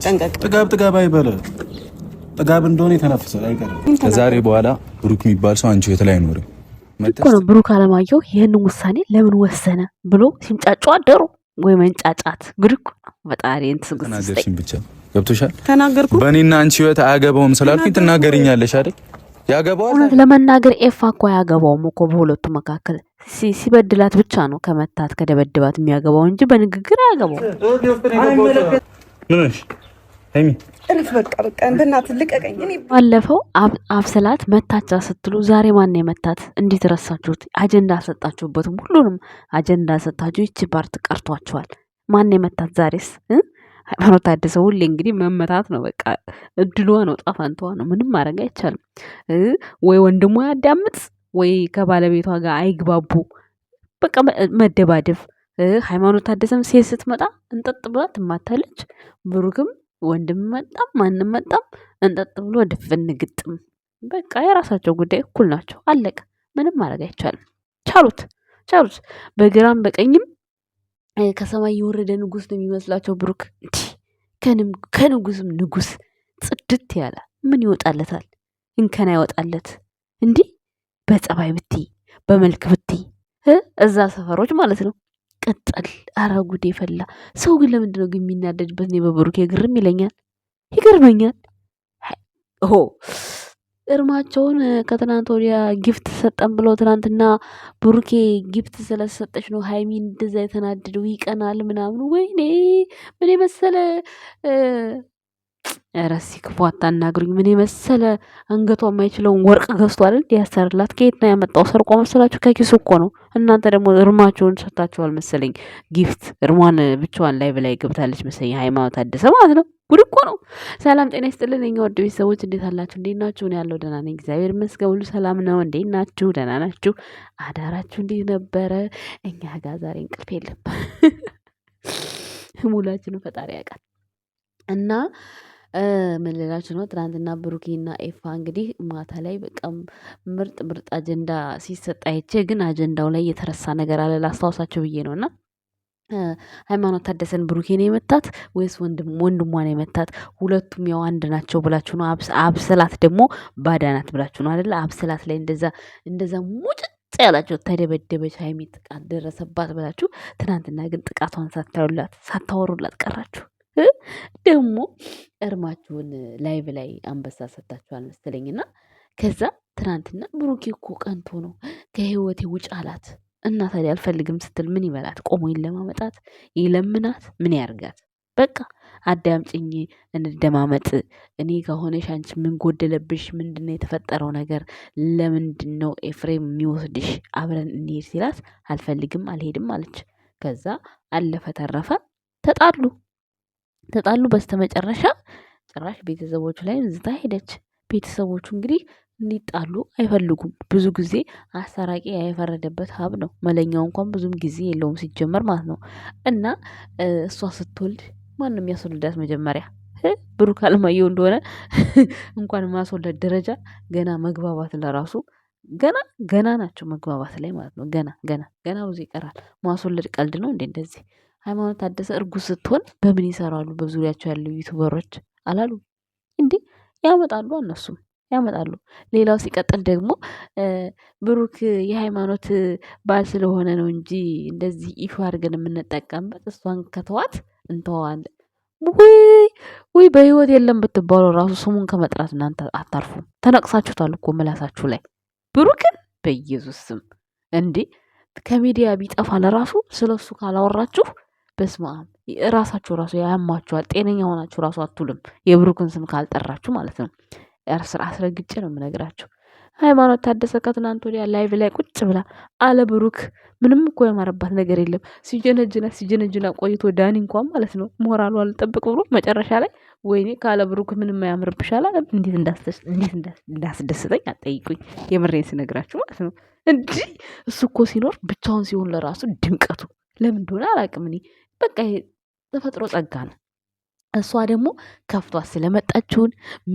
ጥጋብ አይበለ ጥጋብ እንደሆነ የተነፈሰ አይቀርም። ከዛሬ በኋላ ብሩክ የሚባል ሰው አንቺ የት ላይ አይኖርም እኮ ነው። ብሩክ አለማየሁ ይህንን ውሳኔ ለምን ወሰነ ብሎ ሲንጫጩ አደሩ ወይ መንጫጫት ጉድ እኮ ነው። በጣም ተናገርሽኝ ብቻ ገብቶሻል። ተናገርኩ በእኔና አንቺ ህይወት አያገባውም ስላልኩኝ ትናገርኛለሽ አይደል? ያገባዋል። እውነት ለመናገር ኤፋ እኮ አያገባውም እኮ በሁለቱ መካከል ሲበድላት ብቻ ነው ከመታት ከደበድባት የሚያገባው እንጂ በንግግር አያገባውም። ባለፈው አብስላት መታቻ ስትሉ ዛሬ ማን የመታት? እንዴት ረሳችሁት? አጀንዳ ሰጣችሁበትም። ሁሉንም አጀንዳ ሰጣችሁ። ይቺ ፓርት ቀርቷችኋል። ማን የመታት ዛሬስ? ሃይማኖት ታደሰ ሁሌ እንግዲህ መመታት ነው በቃ እድሏ ነው፣ ጣፋንቷ ነው። ምንም ማድረግ አይቻልም። ወይ ወንድሟ ያዳምጥ ወይ ከባለቤቷ ጋር አይግባቡ። በቃ መደባደብ። ሃይማኖት ታደሰም ሴት ስትመጣ እንጠጥ ብላ ትማታለች። ብሩክም ወንድም መጣም ማንም መጣም እንጠጥ ብሎ ድፍን ግጥም። በቃ የራሳቸው ጉዳይ፣ እኩል ናቸው። አለቀ። ምንም ማድረግ አይቻልም። ቻሉት። በግራም በቀኝም ከሰማይ የወረደ ንጉስ ነው የሚመስላቸው ብሩክ። ከንጉስም ንጉስ ጽድት ያለ ምን ይወጣለታል? እንከና ይወጣለት እንዲህ በጸባይ ብቲ በመልክ ብቲ እዛ ሰፈሮች ማለት ነው። ቀጠል አረ ጉዴ ፈላ። ሰው ግን ለምንድነው ግን የሚናደድበት? እኔ በብሩክ ግርም ይለኛል፣ ይገርመኛል። እርማቸውን ከትናንት ወዲያ ጊፍት ሰጠን ብለው ትናንትና ብሩኬ ጊፍት ስለሰጠች ነው ሃይሚ እንደዛ የተናደደው። ይቀናል ምናምን። ወይኔ ምን የመሰለ ረሲ ክፉ አታናግሩኝ። ምን የመሰለ አንገቷ የማይችለውን ወርቅ ገዝቶ አይደል ያሰርላት። ከየት ነው ያመጣው? ሰርቆ መሰላችሁ? ከኪሱ እኮ ነው። እናንተ ደግሞ እርማቸውን ሰጥታችኋል መሰለኝ። ጊፍት እርሟን ብቻዋን ላይ በላይ ገብታለች መሰለኝ። ሃይማኖት ታደሰ ማለት ነው። ጉድ እኮ ነው። ሰላም ጤና ይስጥልን የኛ ወድ ቤተሰቦች፣ እንዴት አላችሁ? እንዴት ናችሁ? እኔ ያለው ደህና ነኝ፣ እግዚአብሔር ይመስገን፣ ሁሉ ሰላም ነው። እንዴት ናችሁ? ደህና ናችሁ? አዳራችሁ እንዴት ነበረ? እኛ ጋር ዛሬ እንቅልፍ የለም። ሙላችንን ፈጣሪ ያውቃል። እና ምን ልላችሁ ነው፣ ትናንትና ብሩኬና ኤፋ እንግዲህ ማታ ላይ በጣም ምርጥ አጀንዳ ሲሰጥ አይቼ፣ ግን አጀንዳው ላይ የተረሳ ነገር አለ ላስታውሳቸው ብዬ ነው። እና ሃይማኖት ታደሰን ብሩኬን የመታት ወይስ ወንድሟን የመታት? ሁለቱም ያው አንድ ናቸው ብላችሁ ነው። አብስላት ደግሞ ባዳናት ብላችሁ ነው አይደለ? አብስላት ላይ እንደዛ ሙጭጭ ያላችሁ ተደበደበች፣ ሃይሚ ጥቃት ደረሰባት ብላችሁ፣ ትናንትና ግን ጥቃቷን ሳታወሩላት ቀራችሁ። ደግሞ እርማችሁን ላይቭ ላይ አንበሳ ሰጣችኋል መሰለኝና ከዛ ትናንትና ብሩኬ እኮ ቀንቶ ነው ከህይወቴ ውጭ አላት። እና ታዲያ አልፈልግም ስትል ምን ይበላት? ቆሞ ይለማመጣት? ይለምናት? ምን ያርጋት? በቃ አዳምጪኝ፣ እንደማመጥ እኔ ከሆነሽ አንቺ ምን ጎደለብሽ? ምንድነው የተፈጠረው ነገር? ለምንድነው ኤፍሬም የሚወስድሽ? አብረን እንሄድ ሲላት አልፈልግም አልሄድም አለች። ከዛ አለፈ ተረፈ ተጣሉ። በስተመጨረሻ ጭራሽ ቤተሰቦቹ ላይ ዝታ ሄደች። ቤተሰቦቹ እንግዲህ እንዲጣሉ አይፈልጉም። ብዙ ጊዜ አሰራቂ የፈረደበት ሀብ ነው። መለኛው እንኳን ብዙም ጊዜ የለውም ሲጀመር ማለት ነው። እና እሷ ስትወልድ ማንም ያስወልዳት መጀመሪያ ብሩክ አለማየሁ እንደሆነ እንኳን ማስወለድ ደረጃ ገና መግባባት ለራሱ ገና ናቸው መግባባት ላይ ማለት ነው። ገና ብዙ ይቀራል። ማስወለድ ቀልድ ነው እንዴ? እንደዚህ ሃይማኖት ታደሰ እርጉዝ ስትሆን በምን ይሰራሉ? በዙሪያቸው ያሉ ዩቱበሮች አላሉ እንዴ? ያመጣሉ፣ እነሱም ያመጣሉ። ሌላው ሲቀጥል ደግሞ ብሩክ የሃይማኖት ባል ስለሆነ ነው እንጂ እንደዚህ ኢሹ አድርገን የምንጠቀምበት፣ እሷን ከተዋት እንተዋለን። ውይ በህይወት የለም ብትባሉ ራሱ ስሙን ከመጥራት እናንተ አታርፉም። ተነቅሳችሁታል እኮ ምላሳችሁ ላይ። ብሩክን በኢየሱስ ስም እንዴ ከሚዲያ ቢጠፋ ለራሱ ስለሱ ካላወራችሁ በስማም ራሳችሁ ራሱ ያማችኋል። ጤነኛ ሆናችሁ ራሱ አትውልም፣ የብሩክን ስም ካልጠራችሁ ማለት ነው። አስረግጬ ነው የምነግራችሁ። ሃይማኖት ታደሰ ከትናንት ወዲያ ላይቭ ላይ ቁጭ ብላ አለ ብሩክ ምንም እኮ ያማረባት ነገር የለም። ሲጀነጅና ቆይቶ ዳኒ እንኳን ማለት ነው ሞራሉ አልጠብቅ ብሎ መጨረሻ ላይ ወይኔ ካለ ብሩክ ምንም አያምርብሽ አላ። እንዴት እንዳስደስተኝ አትጠይቁኝ። የምሬን ስነግራችሁ ማለት ነው። እንዲህ እሱ እኮ ሲኖር ብቻውን ሲሆን ለራሱ ድምቀቱ ለምን እንደሆነ አላውቅም። እኔ በቃ ተፈጥሮ ጸጋ ነው። እሷ ደግሞ ከፍቷት ስለመጣችውን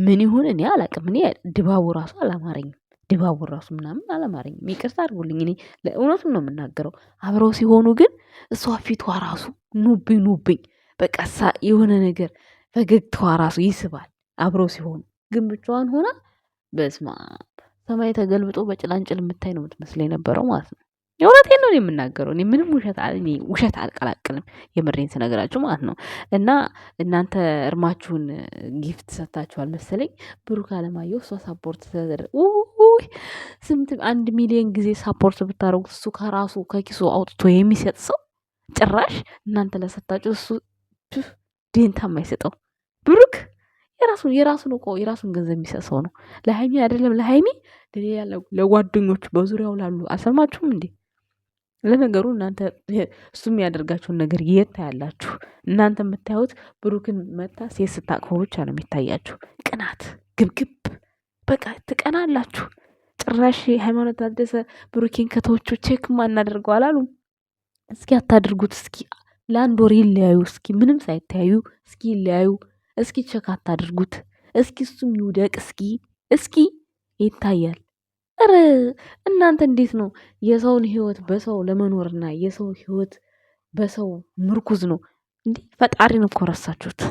ምን ይሁን እኔ አላውቅም። እኔ ድባቡ ራሱ አላማረኝም። ድባቡ ራሱ ምናምን አላማረኝም። ይቅርታ አድርጉልኝ። እኔ ለእውነቱን ነው የምናገረው። አብረው ሲሆኑ ግን እሷ ፊቷ ራሱ ኑብኝ በቃ የሆነ ነገር ፈገግታዋ ራሱ ይስባል አብረው ሲሆኑ። ግን ብቻዋን ሆና በስማ ሰማይ ተገልብጦ በጭላንጭል የምታይ ነው የምትመስል የነበረው ማለት ነው። የእውነቴን ነው የምናገረው። እኔ ምንም ውሸት አልቀላቅልም፣ የምሬን ስነግራችሁ ማለት ነው። እና እናንተ እርማችሁን ጊፍት ሰጥታችኋል መሰለኝ። ብሩክ አለማየሁ እሷ ሳፖርት ስንት 1 ሚሊዮን ጊዜ ሳፖርት ብታደርጉት እሱ ከራሱ ከኪሱ አውጥቶ የሚሰጥ ሰው ጭራሽ እናንተ ለሰጣችሁ እሱ ዴንታ የማይሰጠው ብሩክ የራሱን ገንዘብ የሚሰጥ ሰው ነው። ለሀይሚ አይደለም ለሀይሚ ለጓደኞቹ በዙሪያው ላሉ አልሰማችሁም እንዴ? ለነገሩ እናንተ እሱ የሚያደርጋቸውን ነገር የት ታያላችሁ? እናንተ የምታዩት ብሩክን መታ ሴት ስታቅፈው ብቻ ነው የሚታያችሁ። ቅናት ግብግብ በቃ ትቀናላችሁ። ጭራሽ ሃይማኖት ታደሰ ብሩኬን ከተዎቹ ቼክ ማናደርገው አላሉም። እስኪ አታድርጉት። እስኪ ለአንድ ወር ይለያዩ። እስኪ ምንም ሳይተያዩ እስኪ ይለያዩ። እስኪ ቼክ አታድርጉት። እስኪ እሱም ይውደቅ። እስኪ ይታያል። ኧረ እናንተ እንዴት ነው የሰውን ህይወት በሰው ለመኖርና የሰው ህይወት በሰው ምርኩዝ ነው እንዴ? ፈጣሪን እኮ ረሳችሁት።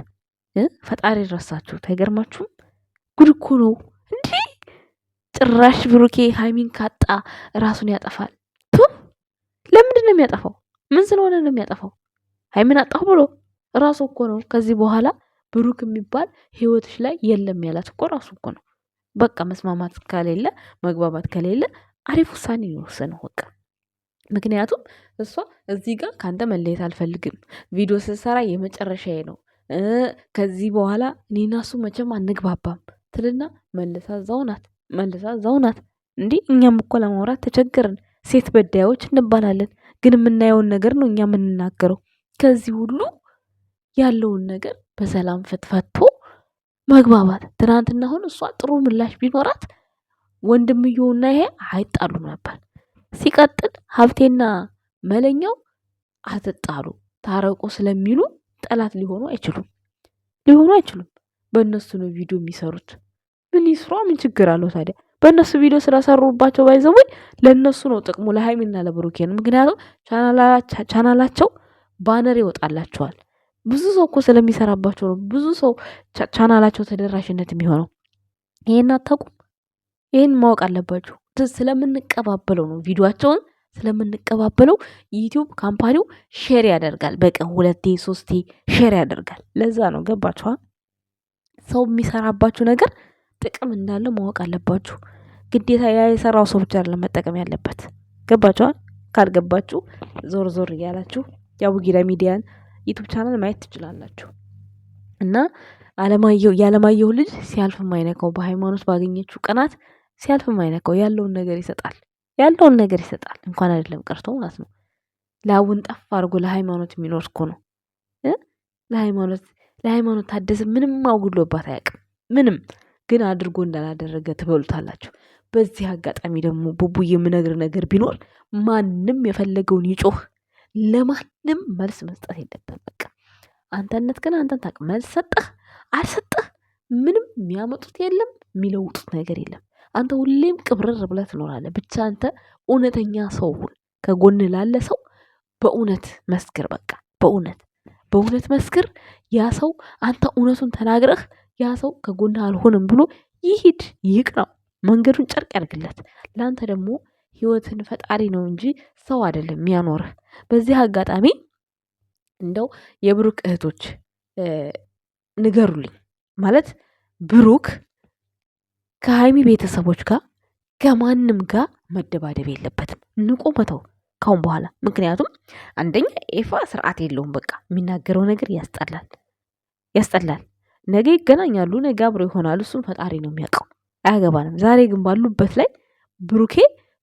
ፈጣሪ ረሳችሁት። አይገርማችሁም? ጉድ እኮ ነው እንዴ! ጭራሽ ብሩኬ ሃይሚን ካጣ ራሱን ያጠፋል። ለምንድን ነው የሚያጠፋው? ምን ስለሆነ ነው የሚያጠፋው? ሃይሚን አጣሁ ብሎ ራሱ እኮ ነው። ከዚህ በኋላ ብሩክ የሚባል ህይወትሽ ላይ የለም ያላት እኮ ራሱ እኮ ነው። በቃ መስማማት ከሌለ መግባባት ከሌለ አሪፍ ውሳኔ የወሰነው በቃ። ምክንያቱም እሷ እዚህ ጋር ከአንተ መለየት አልፈልግም፣ ቪዲዮ ስትሰራ የመጨረሻዬ ነው፣ ከዚህ በኋላ እኔና እሱ መቼም አንግባባም ትልና መልሳ እዛው ናት። እንዲህ እኛም እኮ ለማውራት ተቸገርን። ሴት በዳዮች እንባላለን፣ ግን የምናየውን ነገር ነው እኛ የምንናገረው። ከዚህ ሁሉ ያለውን ነገር በሰላም ፈትፈቶ መግባባት። ትናንትና አሁን እሷ ጥሩ ምላሽ ቢኖራት ወንድምየውና ይሄ አይጣሉም ነበር። ሲቀጥል ሀብቴና መለኛው አትጣሉ ታረቁ ስለሚሉ ጠላት ሊሆኑ አይችሉም። በእነሱ ነው ቪዲዮ የሚሰሩት። ምን ይስሯ? ምን ችግር አለው ታዲያ? በእነሱ ቪዲዮ ስለሰሩባቸው ባይዘወይ ለእነሱ ነው ጥቅሙ፣ ለሃይሚና ለብሩኬ ነው። ምክንያቱም ቻናላቸው ባነር ይወጣላቸዋል። ብዙ ሰው እኮ ስለሚሰራባቸው ነው ብዙ ሰው ቻናላቸው ተደራሽነት የሚሆነው። ይሄን አታውቁም? ይሄን ማወቅ አለባችሁ። ስለምንቀባበለው ነው፣ ቪዲዮአቸውን ስለምንቀባበለው ዩቲዩብ ካምፓኒው ሼር ያደርጋል። በቀን 2 3 ሼር ያደርጋል። ለዛ ነው። ገባችኋ? ሰው የሚሰራባችሁ ነገር ጥቅም እንዳለው ማወቅ አለባችሁ። ግዴታ ያ የሰራው ሰው ብቻ አይደለም መጠቀም ያለበት። ገባችኋ? ካልገባችሁ ዞር እያላችሁ የአቡጊዳ ሚዲያን ዩቲዩብ ቻናል ማየት ትችላላችሁ። እና የአለማየሁ ልጅ ሲያልፍ ማይነካው፣ በሃይማኖት ባገኘችው ቀናት ሲያልፍ ማይነካው ያለውን ነገር ይሰጣል። እንኳን አይደለም ቀርቶ ማለት ነው። ለአቡን ጠፍ አድርጎ ለሃይማኖት የሚኖር እኮ ነው። ለሃይማኖት ታደሰ ምንም አውግሎባት አያውቅም። ምንም ግን አድርጎ እንዳላደረገ ትበሉታላችሁ። በዚህ አጋጣሚ ደግሞ ቡቡዬ የምነግር ነገር ቢኖር ማንም የፈለገውን ይጮህ፣ ለማንም መልስ መስጠት የለብህም። በቃ አንተነት ግን አንተን ታውቅ። መልስ ሰጠህ አልሰጠህ ምንም የሚያመጡት የለም፣ የሚለውጡት ነገር የለም። አንተ ሁሌም ቅብርር ብለህ ትኖራለህ። ብቻ አንተ እውነተኛ ሰው ሁን። ከጎን ላለ ሰው በእውነት መስክር። በቃ በእውነት መስክር። ያ ሰው አንተ እውነቱን ተናግረህ ያ ሰው ከጎን አልሆንም ብሎ ይሂድ፣ ይቅናው፣ መንገዱን ጨርቅ ያድርግለት። ለአንተ ደግሞ ህይወትን ፈጣሪ ነው እንጂ ሰው አይደለም የሚያኖርህ። በዚህ አጋጣሚ እንደው የብሩክ እህቶች ንገሩልኝ። ማለት ብሩክ ከሃይሚ ቤተሰቦች ጋር ከማንም ጋር መደባደብ የለበትም። ንቆ መተው ካሁን በኋላ። ምክንያቱም አንደኛ ኤፋ ስርዓት የለውም። በቃ የሚናገረው ነገር ያስጠላል። ነገ ይገናኛሉ፣ ነገ አብረው ይሆናሉ። እሱም ፈጣሪ ነው የሚያውቀው፣ አያገባንም። ዛሬ ግን ባሉበት ላይ ብሩኬ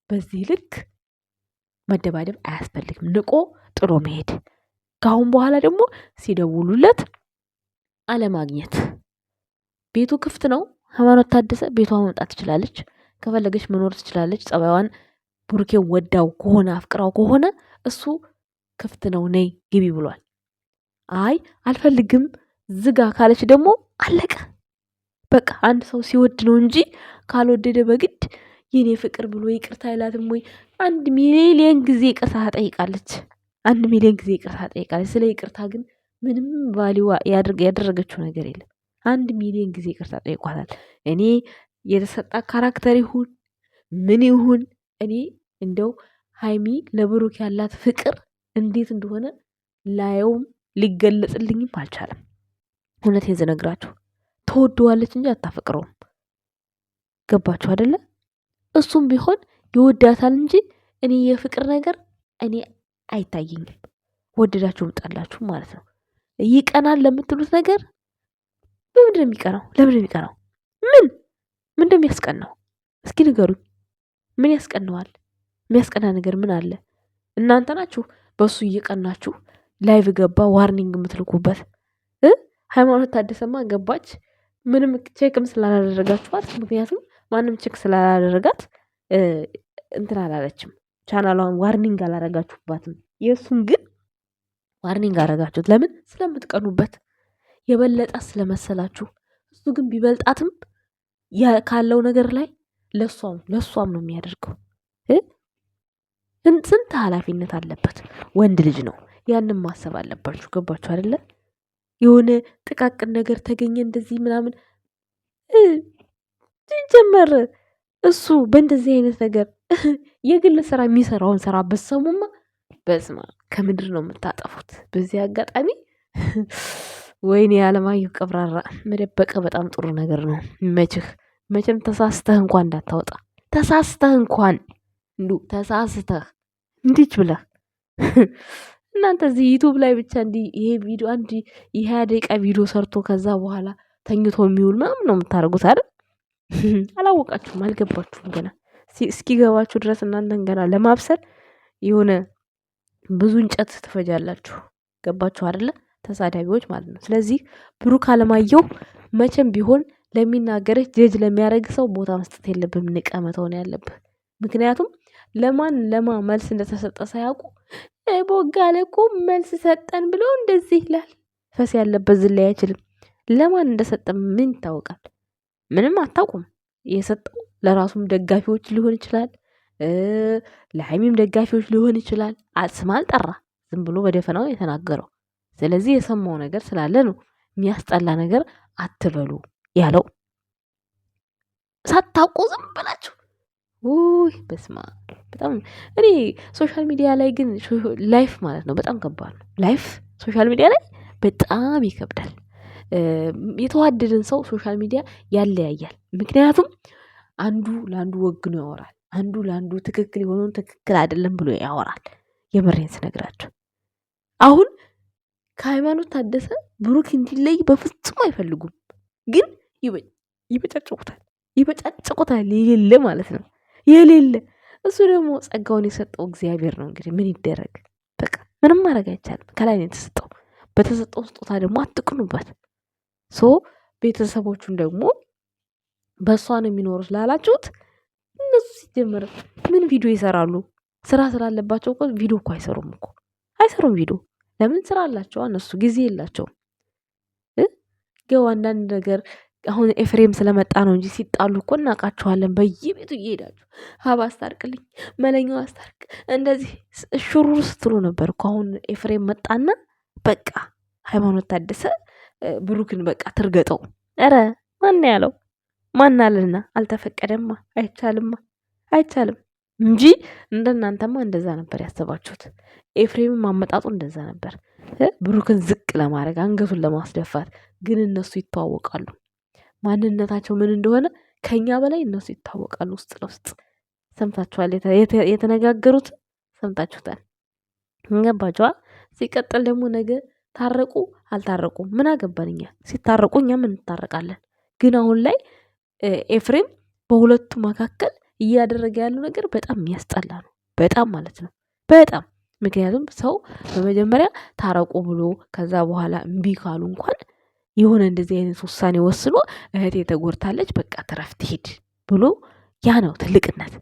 በዚህ ልክ መደባደብ አያስፈልግም። ንቆ ጥሎ መሄድ። ካሁን በኋላ ደግሞ ሲደውሉለት አለማግኘት። ቤቱ ክፍት ነው። ሃይማኖት ታደሰ ቤቷ መምጣት ትችላለች፣ ከፈለገች መኖር ትችላለች። ጸባይዋን ብሩኬ ወዳው ከሆነ አፍቅራው ከሆነ እሱ ክፍት ነው ነይ ግቢ ብሏል። አይ አልፈልግም ዝጋ ካለች ደግሞ አለቀ። በቃ አንድ ሰው ሲወድ ነው እንጂ ካልወደደ በግድ የኔ ፍቅር ብሎ ይቅርታ አይላትም ወይ? 1 ሚሊዮን ጊዜ ይቅርታ ጠይቃለች። 1 ሚሊዮን ጊዜ ይቅርታ ጠይቃለች። ስለ ይቅርታ ግን ምንም ቫሊዩ ያደረገችው ነገር የለም። 1,000,000 ጊዜ ይቅርታ ጠይቋታል። እኔ የተሰጣ ካራክተር ይሁን ምን ይሁን እኔ እንደው ሀይሚ ለብሩክ ያላት ፍቅር እንዴት እንደሆነ ላየውም ሊገለጽልኝም አልቻለም። እውነቴን ስነግራችሁ ትወደዋለች እንጂ አታፈቅረውም። ገባችሁ አይደለ? እሱም ቢሆን ይወዳታል እንጂ እኔ የፍቅር ነገር እኔ አይታየኝም። ወደዳችሁም ጠላችሁ ማለት ነው። ይቀናል ለምትሉት ነገር በምንድን ነው የሚቀናው? ለምን ነው የሚቀናው? ምን እንደሚያስቀናው እስኪ ንገሩኝ። ምን ያስቀነዋል? የሚያስቀና ነገር ምን አለ? እናንተ ናችሁ በሱ እየቀናችሁ ላይቭ ገባ ዋርኒንግ የምትልኩበት። ሃይማኖት ታደሰማ ገባች ምንም ቼክም ስላላደረጋችኋት፣ ምክንያቱም ማንም ቼክ ስላላደረጋት እንትን አላለችም። ቻናሏን ዋርኒንግ አላረጋችሁባትም። የእሱን ግን ዋርኒንግ አረጋችሁት። ለምን? ስለምትቀኑበት የበለጣት ስለመሰላችሁ። እሱ ግን ቢበልጣትም ካለው ነገር ላይ ለሷም ነው የሚያደርገው። ስንት ኃላፊነት አለበት። ወንድ ልጅ ነው። ያንን ማሰብ አለባችሁ። ገባችሁ አይደለ? የሆነ ጥቃቅን ነገር ተገኘ እንደዚህ ምናምን ሲጀመር እሱ በእንደዚህ አይነት ነገር የግል ስራ የሚሰራውን ስራ በሰሙማ በስማ ከምድር ነው የምታጠፉት። በዚህ አጋጣሚ ወይኔ አለማየሁ ቀብራራ መደበቀ በጣም ጥሩ ነገር ነው። መቼም ተሳስተህ እንኳን እንዳታወጣ ተሳስተህ እንኳን ተሳስተህ እንዲች ብለህ እናንተ እዚህ ዩቱብ ላይ ብቻ እንዲህ ይሄ ቪዲዮ ይሄ ደቂቃ ቪዲዮ ሰርቶ ከዛ በኋላ ተኝቶ የሚውል ምናምን ነው የምታደርጉት አይደል? አላወቃችሁም፣ አልገባችሁም። ገና እስኪገባችሁ ድረስ እናንተን ገና ለማብሰል የሆነ ብዙ እንጨት ትፈጃላችሁ። ገባችሁ አይደለ? ተሳዳቢዎች ማለት ነው። ስለዚህ ብሩክ አለማየሁ መቼም ቢሆን ለሚናገርህ ጀጅ ለሚያደርግ ሰው ቦታ መስጠት የለብህም። ንቀህ መተው ነው ያለብህ። ምክንያቱም ለማ መልስ እንደተሰጠ ሳያውቁ ቦጋለ እኮ መልስ ሰጠን ብሎ እንደዚህ ይላል። ፈስ ያለበት ዝላይ አይችልም። ለማን እንደሰጠ ምን ይታወቃል? ምንም አታውቁም። የሰጠው ለራሱም ደጋፊዎች ሊሆን ይችላል፣ ለሀይሚም ደጋፊዎች ሊሆን ይችላል። ስም አልጠራ፣ ዝም ብሎ በደፈናው የተናገረው። ስለዚህ የሰማው ነገር ስላለ ነው። የሚያስጠላ ነገር አትበሉ ያለው። ሳታውቁ ዝም ብላችሁ ውይ በስማ በጣም እኔ ሶሻል ሚዲያ ላይ ግን ላይፍ ማለት ነው በጣም ከባድ ነው። ላይፍ ሶሻል ሚዲያ ላይ በጣም ይከብዳል። የተዋደደን ሰው ሶሻል ሚዲያ ያለያያል። ምክንያቱም አንዱ ለአንዱ ወግኖ ያወራል፣ አንዱ ለአንዱ ትክክል የሆነውን ትክክል አይደለም ብሎ ያወራል። የምሬን ስነግራቸው አሁን ከሃይማኖት ታደሰ ብሩክ እንዲለይ በፍጹም አይፈልጉም፣ ግን ይበጫጭቁታል የሌለ ማለት ነው የሌለ። እሱ ደግሞ ጸጋውን የሰጠው እግዚአብሔር ነው። እንግዲህ ምን ይደረግ፣ በቃ ምንም ማድረግ አይቻልም። ከላይ ነው የተሰጠው። በተሰጠው ስጦታ ደግሞ አትቅኑበት። ቤተሰቦቹን ደግሞ በእሷ ነው የሚኖሩት ላላችሁት፣ እነሱ ሲጀመር ምን ቪዲዮ ይሰራሉ? ስራ ስላለባቸው እኮ ቪዲዮ እኮ አይሰሩም ቪዲዮ። ለምን? ስራ አላቸው እነሱ፣ ጊዜ የላቸውም። ገው አንዳንድ ነገር አሁን ኤፍሬም ስለመጣ ነው እንጂ ሲጣሉ እኮ እናውቃቸዋለን። በየቤቱ እየሄዳችሁ ሀብ አስታርቅልኝ፣ መለኛው አስታርቅ፣ እንደዚህ ሹሩር ስትሉ ነበር እኮ። አሁን ኤፍሬም መጣና በቃ ሃይማኖት ታደሰ ብሩክን በቃ ትርገጠው። ኧረ ማን ያለው? ማን አለና? አልተፈቀደማ፣ አይቻልም እንጂ እንደናንተማ እንደዛ ነበር ያሰባችሁት። ኤፍሬምም አመጣጡ እንደዛ ነበር፣ ብሩክን ዝቅ ለማድረግ አንገቱን ለማስደፋት። ግን እነሱ ይተዋወቃሉ። ማንነታቸው ምን እንደሆነ ከኛ በላይ እነሱ ይታወቃሉ። ውስጥ ለውስጥ ሰምታችኋል። የተነጋገሩት ሰምታችሁታል። ገባችኋ? ሲቀጥል ደግሞ ነገ ታረቁ አልታረቁ ምን አገባን እኛ። ሲታረቁ እኛ ምን እንታረቃለን። ግን አሁን ላይ ኤፍሬም በሁለቱ መካከል እያደረገ ያለው ነገር በጣም የሚያስጠላ ነው። በጣም ማለት ነው በጣም። ምክንያቱም ሰው በመጀመሪያ ታረቁ ብሎ ከዛ በኋላ እምቢ ካሉ እንኳን የሆነ እንደዚህ አይነት ውሳኔ ወስኖ እህቴ ተጎድታለች በቃ ትረፍ ትሄድ ብሎ ያ ነው ትልቅነት።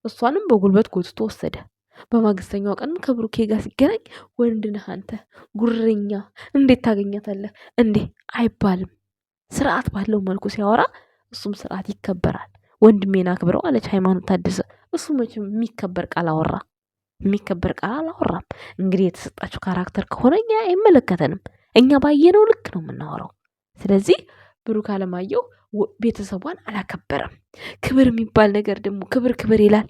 እሷንም በጉልበት ጎትቶ ወሰደ። በማግስተኛው ቀን ከብሩኬ ጋር ሲገናኝ ወንድ ነህ አንተ ጉረኛ፣ እንዴት ታገኛታለህ እንዴ አይባልም። ስርዓት ባለው መልኩ ሲያወራ እሱም ስርዓት ይከበራል። ወንድሜን አክብረው አለች ሃይማኖት ታደሰ። እሱ መቼም የሚከበር ቃል አወራ። የሚከበር ቃል አላወራም። እንግዲህ የተሰጣችሁ ካራክተር ከሆነ እኛ አይመለከተንም። እኛ ባየነው ልክ ነው የምናወራው። ስለዚህ ብሩክ አለማየሁ ቤተሰቧን አላከበረም። ክብር የሚባል ነገር ደግሞ ክብር ይላል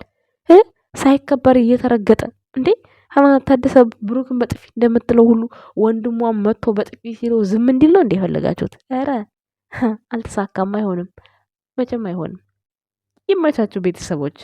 ሳይከበር እየተረገጠ እንዴ። ሃይማኖት ታደሰ ብሩክን በጥፊ እንደምትለው ሁሉ ወንድሟን መጥቶ በጥፊ ሲለው ዝም እንዲል ነው እንደ የፈለጋችሁት? ኧረ አልተሳካም። አይሆንም፣ መቼም አይሆንም። ይመቻችሁ ቤተሰቦች።